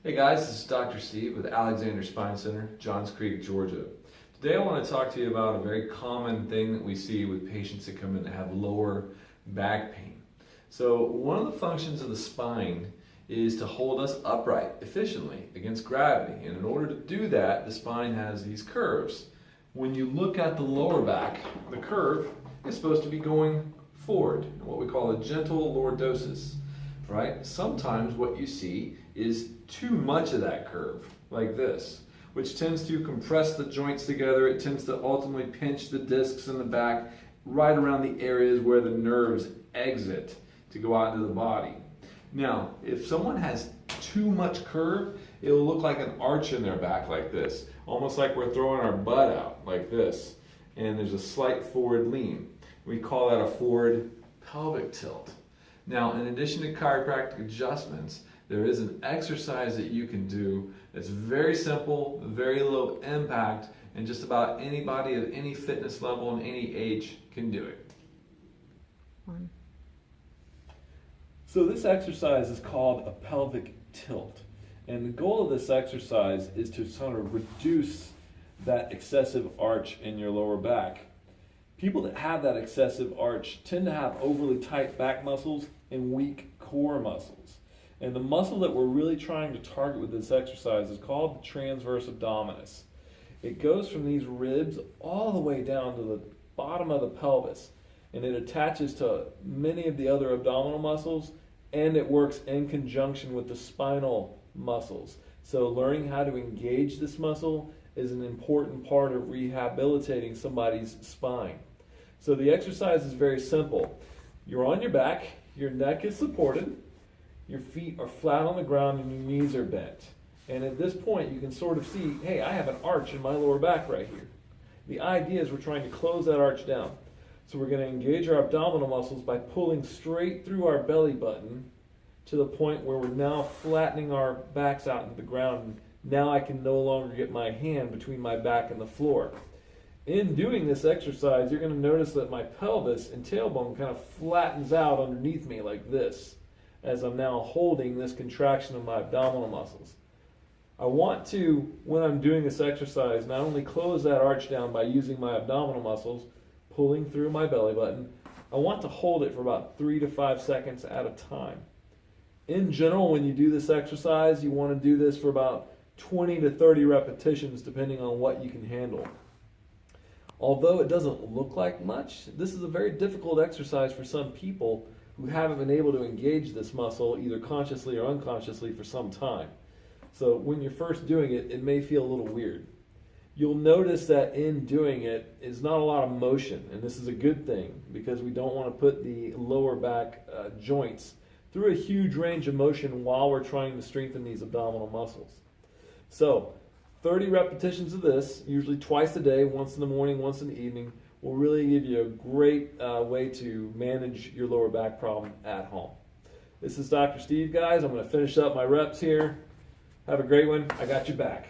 Hey guys, this is Dr. Steve with Alexander Spine Center, Johns Creek, Georgia. Today I want to talk to you about a very common thing that we see with patients that come in that have lower back pain. So one of the functions of the spine is to hold us upright efficiently against gravity. And in order to do that, the spine has these curves. When you look at the lower back, the curve is supposed to be going forward, what we call a gentle lordosis, right? Sometimes what you see is too much of that curve, like this, which tends to compress the joints together. It tends to ultimately pinch the discs in the back right around the areas where the nerves exit to go out into the body. Now, if someone has too much curve, it'll look like an arch in their back like this, almost like we're throwing our butt out like this, and there's a slight forward lean. We call that a forward pelvic tilt. Now, in addition to chiropractic adjustments, there is an exercise that you can do that's very simple, very low impact, and just about anybody of any fitness level and any age can do it. So this exercise is called a pelvic tilt. And the goal of this exercise is to sort of reduce that excessive arch in your lower back. People that have that excessive arch tend to have overly tight back muscles and weak core muscles. And the muscle that we're really trying to target with this exercise is called the transverse abdominis. It goes from these ribs all the way down to the bottom of the pelvis, and it attaches to many of the other abdominal muscles, and it works in conjunction with the spinal muscles. So learning how to engage this muscle is an important part of rehabilitating somebody's spine. So the exercise is very simple. You're on your back, your neck is supported, your feet are flat on the ground, and your knees are bent. And at this point, you can sort of see, hey, I have an arch in my lower back right here. The idea is we're trying to close that arch down. So we're going to engage our abdominal muscles by pulling straight through our belly button to the point where we're now flattening our backs out into the ground. Now I can no longer get my hand between my back and the floor. In doing this exercise, you're going to notice that my pelvis and tailbone kind of flattens out underneath me like this, as I'm now holding this contraction of my abdominal muscles. I want to, when I'm doing this exercise, not only close that arch down by using my abdominal muscles, pulling through my belly button, I want to hold it for about 3 to 5 seconds at a time. In general, when you do this exercise, you want to do this for about 20 to 30 repetitions, depending on what you can handle. Although it doesn't look like much, this is a very difficult exercise for some people who haven't been able to engage this muscle either consciously or unconsciously for some time. So when you're first doing it, it may feel a little weird. You'll notice that in doing it is not a lot of motion, and this is a good thing because we don't want to put the lower back joints through a huge range of motion while we're trying to strengthen these abdominal muscles. So 30 repetitions of this, usually twice a day, once in the morning, once in the evening, will really give you a great way to manage your lower back problem at home. This is Dr. Steve, guys. I'm going to finish up my reps here. Have a great one. I got your back.